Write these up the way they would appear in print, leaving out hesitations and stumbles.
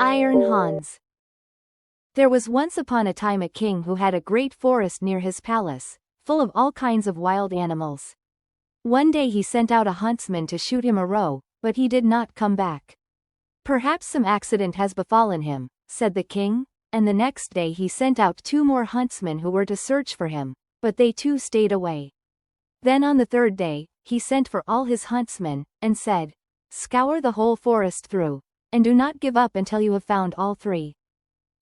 Iron Hans. There was once upon a time a king who had a great forest near his palace, full of all kinds of wild animals. One day he sent out a huntsman to shoot him a roe, but he did not come back. "Perhaps some accident has befallen him," said the king, and the next day he sent out 2 more huntsmen who were to search for him, but they too stayed away. Then on the 3rd day, he sent for all his huntsmen, and said, "Scour the whole forest through, and do not give up until you have found all 3.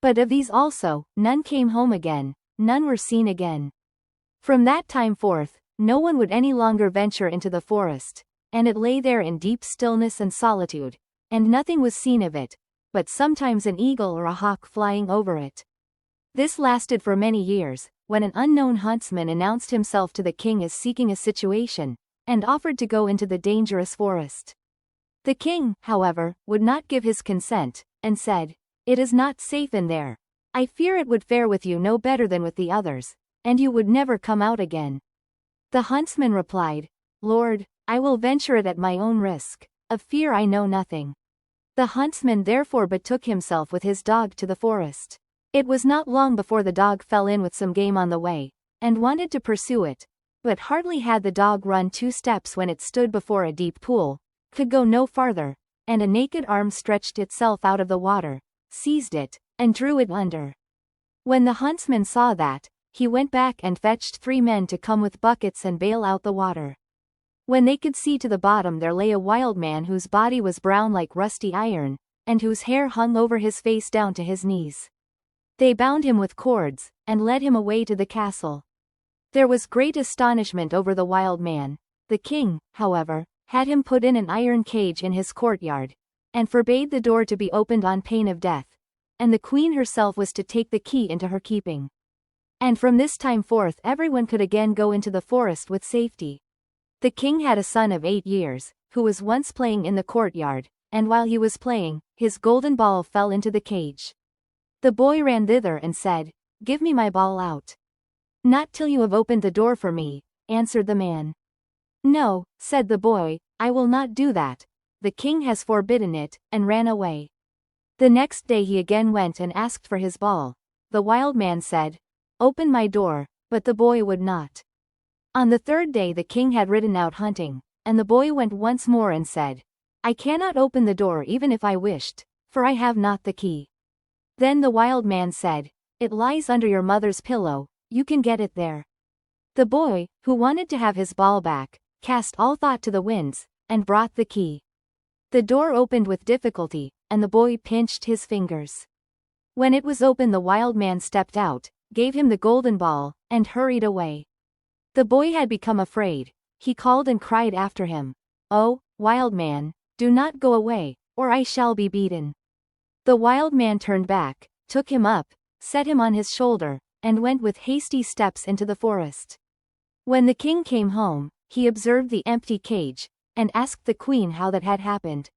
But of these also, none came home again, none were seen again. From that time forth, no one would any longer venture into the forest, and it lay there in deep stillness and solitude, and nothing was seen of it, but sometimes an eagle or a hawk flying over it. This lasted for many years, when an unknown huntsman announced himself to the king as seeking a situation, and offered to go into the dangerous forest. The king, however, would not give his consent, and said, "It is not safe in there. I fear it would fare with you no better than with the others, and you would never come out again." The huntsman replied, "Lord, I will venture it at my own risk. Of fear I know nothing." The huntsman therefore betook himself with his dog to the forest. It was not long before the dog fell in with some game on the way, and wanted to pursue it, but hardly had the dog run 2 steps when it stood before a deep pool, could go no farther, and a naked arm stretched itself out of the water, seized it, and drew it under. When the huntsman saw that, he went back and fetched 3 men to come with buckets and bail out the water. When they could see to the bottom there lay a wild man whose body was brown like rusty iron, and whose hair hung over his face down to his knees. They bound him with cords, and led him away to the castle. There was great astonishment over the wild man. The king, however, had him put in an iron cage in his courtyard, and forbade the door to be opened on pain of death, and the queen herself was to take the key into her keeping. And from this time forth everyone could again go into the forest with safety. The king had a son of 8 years, who was once playing in the courtyard, and while he was playing, his golden ball fell into the cage. The boy ran thither and said, "Give me my ball out." "Not till you have opened the door for me," answered the man. "No," said the boy, "I will not do that. The king has forbidden it," and ran away. The next day he again went and asked for his ball. The wild man said, "Open my door," but the boy would not. On the 3rd day the king had ridden out hunting, and the boy went once more and said, "I cannot open the door even if I wished, for I have not the key." Then the wild man said, "It lies under your mother's pillow, you can get it there." The boy, who wanted to have his ball back, cast all thought to the winds, and brought the key. The door opened with difficulty, and the boy pinched his fingers. When it was open the wild man stepped out, gave him the golden ball, and hurried away. The boy had become afraid. He called and cried after him, "Oh, wild man, do not go away, or I shall be beaten." The wild man turned back, took him up, set him on his shoulder, and went with hasty steps into the forest. When the king came home, he observed the empty cage, and asked the queen how that had happened.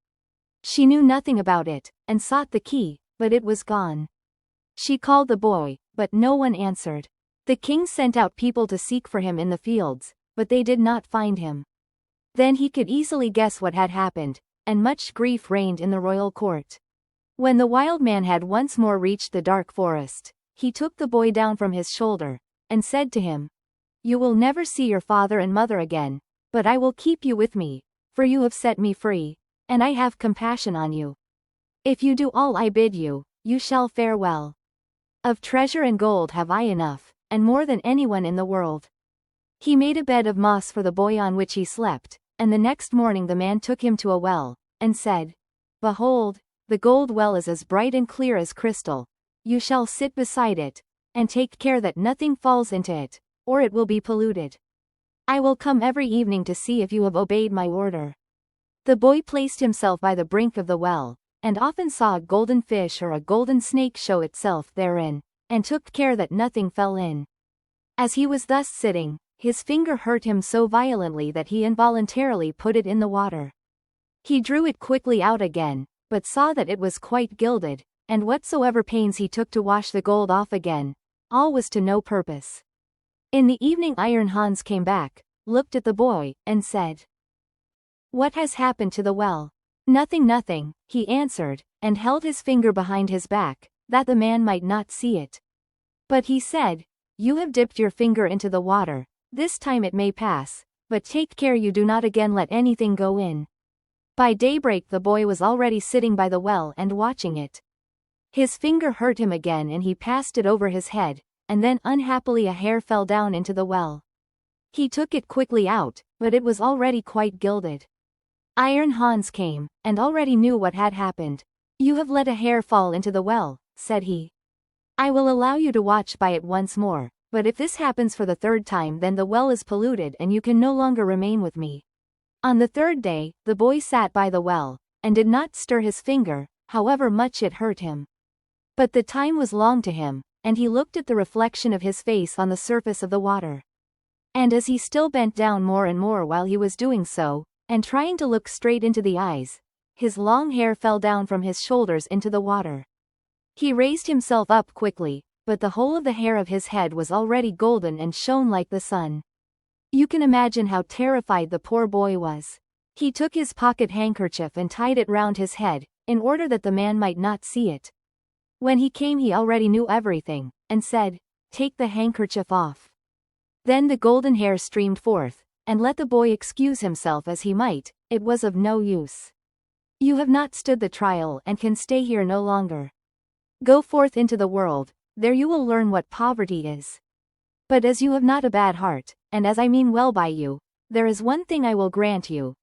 She knew nothing about it, and sought the key, but it was gone. She called the boy, but no one answered. The king sent out people to seek for him in the fields, but they did not find him. Then he could easily guess what had happened, and much grief reigned in the royal court. When the wild man had once more reached the dark forest, he took the boy down from his shoulder, and said to him, "You will never see your father and mother again, but I will keep you with me, for you have set me free, and I have compassion on you. If you do all I bid you, you shall fare well. Of treasure and gold have I enough, and more than anyone in the world." He made a bed of moss for the boy on which he slept, and the next morning the man took him to a well, and said, "Behold, the gold well is as bright and clear as crystal. You shall sit beside it, and take care that nothing falls into it, or it will be polluted. I will come every evening to see if you have obeyed my order." The boy placed himself by the brink of the well, and often saw a golden fish or a golden snake show itself therein, and took care that nothing fell in. As he was thus sitting, his finger hurt him so violently that he involuntarily put it in the water. He drew it quickly out again, but saw that it was quite gilded, and whatsoever pains he took to wash the gold off again, all was to no purpose. In the evening Iron Hans came back, looked at the boy, and said, "What has happened to the well? Nothing, nothing, he answered, and held his finger behind his back, that the man might not see it. But he said, "You have dipped your finger into the water, this time it may pass, but take care you do not again let anything go in." By daybreak the boy was already sitting by the well and watching it. His finger hurt him again and he passed it over his head, and then unhappily a hair fell down into the well. He took it quickly out, but it was already quite gilded. Iron Hans came, and already knew what had happened. "You have let a hair fall into the well," said he. "I will allow you to watch by it once more, but if this happens for the third time then the well is polluted and you can no longer remain with me." On the third day, the boy sat by the well, and did not stir his finger, however much it hurt him. But the time was long to him, and he looked at the reflection of his face on the surface of the water. And as he still bent down more and more while he was doing so, and trying to look straight into the eyes, his long hair fell down from his shoulders into the water. He raised himself up quickly, but the whole of the hair of his head was already golden and shone like the sun. You can imagine how terrified the poor boy was. He took his pocket handkerchief and tied it round his head, in order that the man might not see it. When he came he already knew everything, and said, "Take the handkerchief off." Then the golden hair streamed forth, and let the boy excuse himself as he might, it was of no use. "You have not stood the trial and can stay here no longer. Go forth into the world, there you will learn what poverty is. But as you have not a bad heart, and as I mean well by you, there is one thing I will grant you.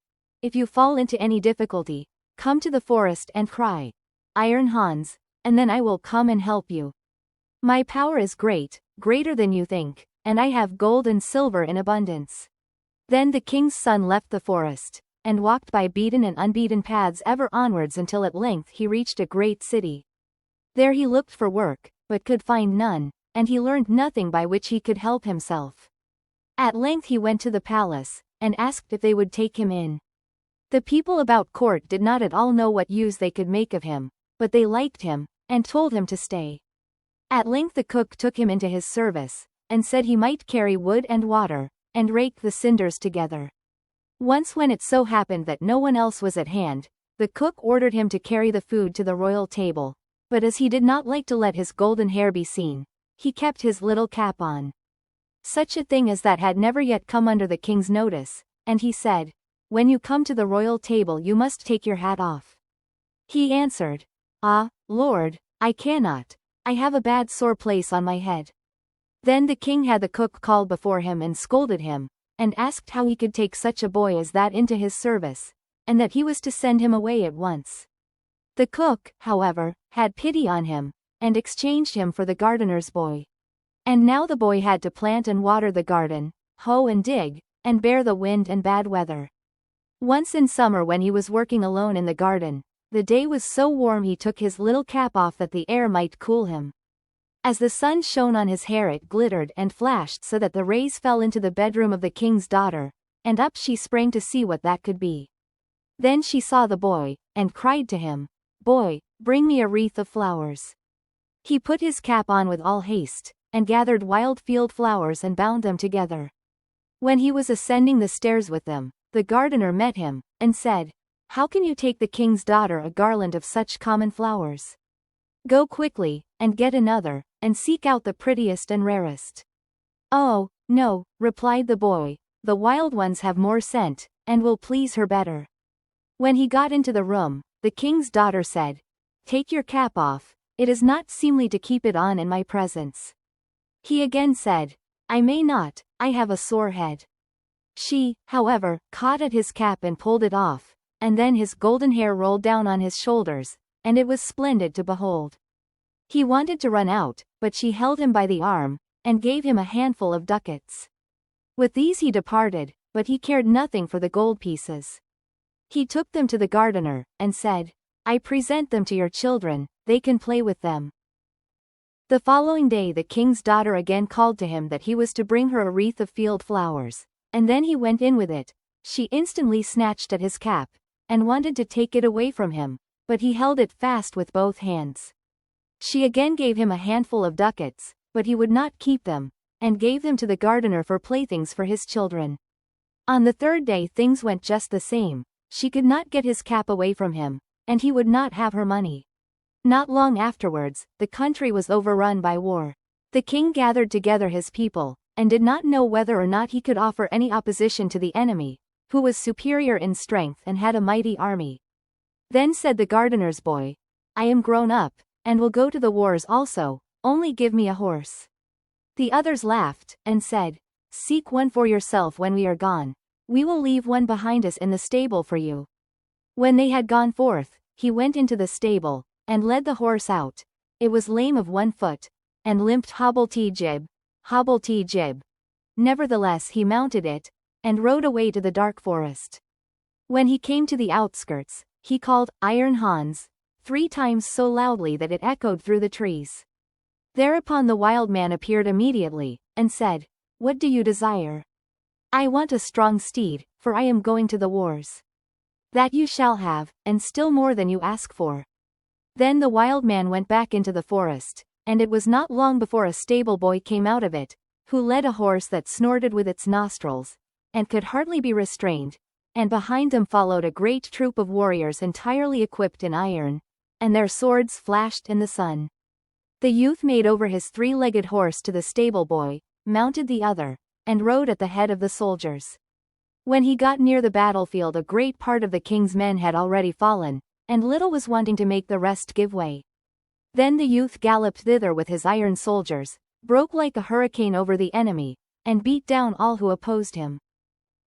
If you fall into any difficulty, come to the forest and cry, 'Iron Hans,' and then I will come and help you. My power is great, greater than you think, and I have gold and silver in abundance." Then the king's son left the forest, and walked by beaten and unbeaten paths ever onwards until at length he reached a great city. There he looked for work, but could find none, and he learned nothing by which he could help himself. At length he went to the palace, and asked if they would take him in. The people about court did not at all know what use they could make of him, but they liked him, and told him to stay. At length the cook took him into his service, and said he might carry wood and water, and rake the cinders together. Once when it so happened that no one else was at hand, the cook ordered him to carry the food to the royal table, but as he did not like to let his golden hair be seen, he kept his little cap on. Such a thing as that had never yet come under the king's notice, and he said, "When you come to the royal table you must take your hat off." He answered, "Ah, Lord, I cannot. I have a bad sore place on my head." Then the king had the cook called before him and scolded him, and asked how he could take such a boy as that into his service, and that he was to send him away at once. The cook, however, had pity on him, and exchanged him for the gardener's boy. And now the boy had to plant and water the garden, hoe and dig, and bear the wind and bad weather. Once in summer when he was working alone in the garden, the day was so warm he took his little cap off that the air might cool him. As the sun shone on his hair it glittered and flashed so that the rays fell into the bedroom of the king's daughter, and up she sprang to see what that could be. Then she saw the boy, and cried to him, "Boy, bring me a wreath of flowers." He put his cap on with all haste, and gathered wild field flowers and bound them together. When he was ascending the stairs with them, the gardener met him, and said, "How can you take the king's daughter a garland of such common flowers? Go quickly, and get another, and seek out the prettiest and rarest." "Oh, no," replied the boy, "the wild ones have more scent, and will please her better." When he got into the room, the king's daughter said, "Take your cap off, it is not seemly to keep it on in my presence." He again said, "I may not, I have a sore head." She, however, caught at his cap and pulled it off, and then his golden hair rolled down on his shoulders, and it was splendid to behold. He wanted to run out, but she held him by the arm, and gave him a handful of ducats. With these he departed, but he cared nothing for the gold pieces. He took them to the gardener, and said, "I present them to your children, they can play with them." The following day the king's daughter again called to him that he was to bring her a wreath of field flowers, and then he went in with it. She instantly snatched at his cap, and wanted to take it away from him, but he held it fast with both hands. She again gave him a handful of ducats, but he would not keep them, and gave them to the gardener for playthings for his children. On the third day things went just the same, she could not get his cap away from him, and he would not have her money. Not long afterwards, the country was overrun by war. The king gathered together his people, and did not know whether or not he could offer any opposition to the enemy, who was superior in strength and had a mighty army. Then said the gardener's boy, I am grown up, and will go to the wars also, only give me a horse. The others laughed, and said, Seek one for yourself when we are gone. We will leave one behind us in the stable for you. When they had gone forth, he went into the stable, and led the horse out. It was lame of one foot, and limped hobble-tee-jib, hobble-tee-jib. Nevertheless he mounted it, and rode away to the dark forest. When he came to the outskirts, he called, Iron Hans, 3 times so loudly that it echoed through the trees. Thereupon the wild man appeared immediately, and said, What do you desire? I want a strong steed, for I am going to the wars. That you shall have, and still more than you ask for. Then the wild man went back into the forest, and it was not long before a stable boy came out of it, who led a horse that snorted with its nostrils, and could hardly be restrained, and behind them followed a great troop of warriors entirely equipped in iron, and their swords flashed in the sun. The youth made over his 3-legged horse to the stable boy, mounted the other, and rode at the head of the soldiers. When he got near the battlefield, a great part of the king's men had already fallen, and little was wanting to make the rest give way. Then the youth galloped thither with his iron soldiers, broke like a hurricane over the enemy, and beat down all who opposed him.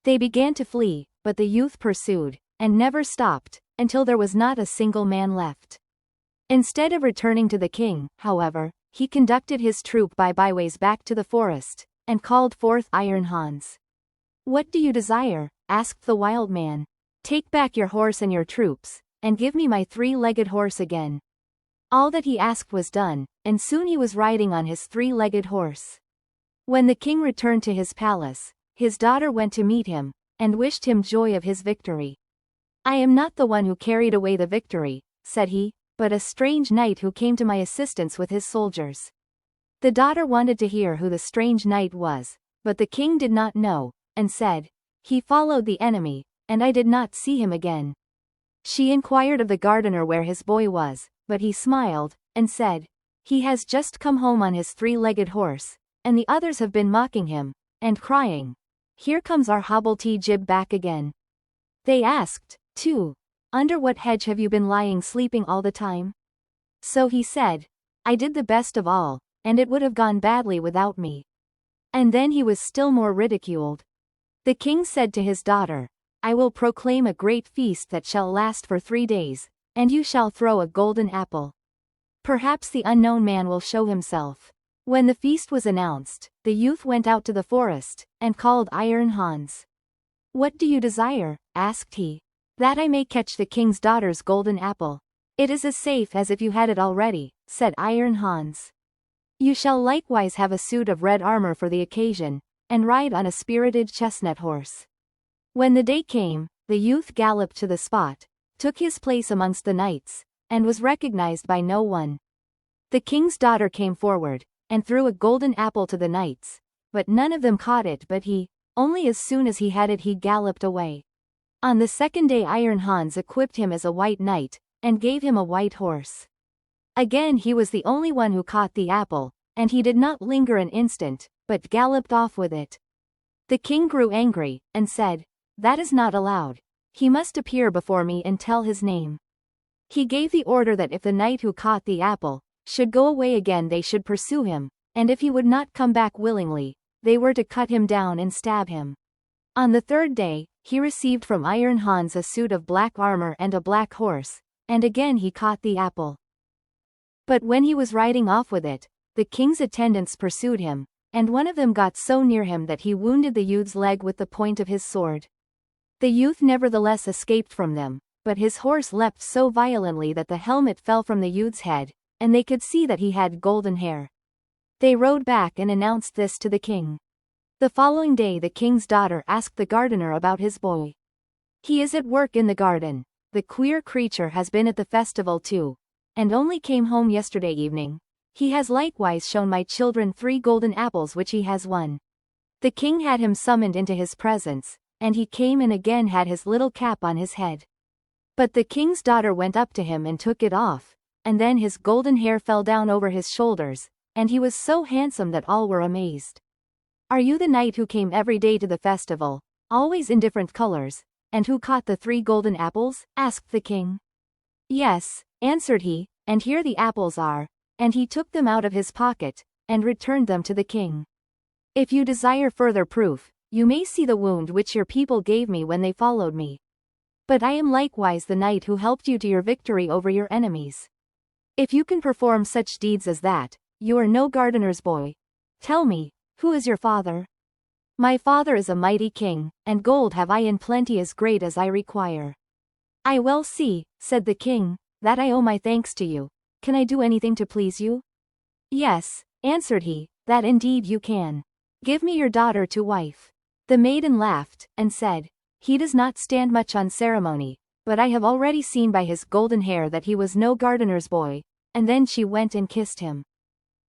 They began to flee, but the youth pursued, and never stopped, until there was not a single man left. Instead of returning to the king, however, he conducted his troop by byways back to the forest, and called forth Iron Hans. What do you desire? Asked the wild man. Take back your horse and your troops, and give me my 3-legged horse again. All that he asked was done, and soon he was riding on his 3-legged horse. When the king returned to his palace, his daughter went to meet him, and wished him joy of his victory. I am not the one who carried away the victory, said he, but a strange knight who came to my assistance with his soldiers. The daughter wanted to hear who the strange knight was, but the king did not know, and said, He followed the enemy, and I did not see him again. She inquired of the gardener where his boy was, but he smiled, and said, He has just come home on his 3-legged horse, and the others have been mocking him, and crying, Here comes our hobble-tee-jib back again. They asked, too, Under what hedge have you been lying sleeping all the time? So he said, I did the best of all, and it would have gone badly without me. And then he was still more ridiculed. The king said to his daughter, I will proclaim a great feast that shall last for 3 days, and you shall throw a golden apple. Perhaps the unknown man will show himself. When the feast was announced, the youth went out to the forest, and called Iron Hans. What do you desire? Asked he. That I may catch the king's daughter's golden apple. It is as safe as if you had it already, said Iron Hans. You shall likewise have a suit of red armor for the occasion, and ride on a spirited chestnut horse. When the day came, the youth galloped to the spot, took his place amongst the knights, and was recognized by no one. The king's daughter came forward, and threw a golden apple to the knights, but none of them caught it but he. Only as soon as he had it he galloped away. On the second day Iron Hans equipped him as a white knight, and gave him a white horse. Again he was the only one who caught the apple, and he did not linger an instant, but galloped off with it. The king grew angry, and said, That is not allowed. He must appear before me and tell his name. He gave the order that if the knight who caught the apple should go away again they should pursue him, and if he would not come back willingly, they were to cut him down and stab him. On the third day, he received from Iron Hans a suit of black armor and a black horse, and again he caught the apple. But when he was riding off with it, the king's attendants pursued him, and one of them got so near him that he wounded the youth's leg with the point of his sword. The youth nevertheless escaped from them, but his horse leapt so violently that the helmet fell from the youth's head, and they could see that he had golden hair. They rode back and announced this to the king. The following day the king's daughter asked the gardener about his boy. He is at work in the garden. The queer creature has been at the festival too, and only came home yesterday evening. He has likewise shown my children 3 golden apples which he has won. The king had him summoned into his presence, and he came and again had his little cap on his head. But the king's daughter went up to him and took it off, and then his golden hair fell down over his shoulders, and he was so handsome that all were amazed. "Are you the knight who came every day to the festival, always in different colors, and who caught the 3 golden apples?" asked the king. "Yes," answered he, "and here the apples are," and he took them out of his pocket, and returned them to the king. "If you desire further proof, you may see the wound which your people gave me when they followed me. But I am likewise the knight who helped you to your victory over your enemies. If you can perform such deeds as that, you are no gardener's boy. Tell me, who is your father?" "My father is a mighty king, and gold have I in plenty as great as I require." "I well see," said the king, "that I owe my thanks to you. Can I do anything to please you?" "Yes," answered he, "that indeed you can. Give me your daughter to wife." The maiden laughed, and said, "He does not stand much on ceremony, but I have already seen by his golden hair that he was no gardener's boy," and then she went and kissed him.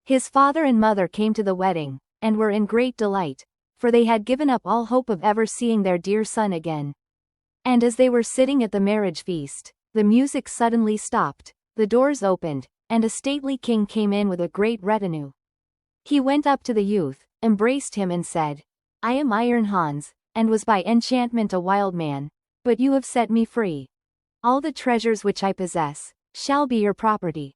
His father and mother came to the wedding, and were in great delight, for they had given up all hope of ever seeing their dear son again. And as they were sitting at the marriage feast, the music suddenly stopped, the doors opened, and a stately king came in with a great retinue. He went up to the youth, embraced him and said, "I am Iron Hans, and was by enchantment a wild man, but you have set me free. All the treasures which I possess shall be your property."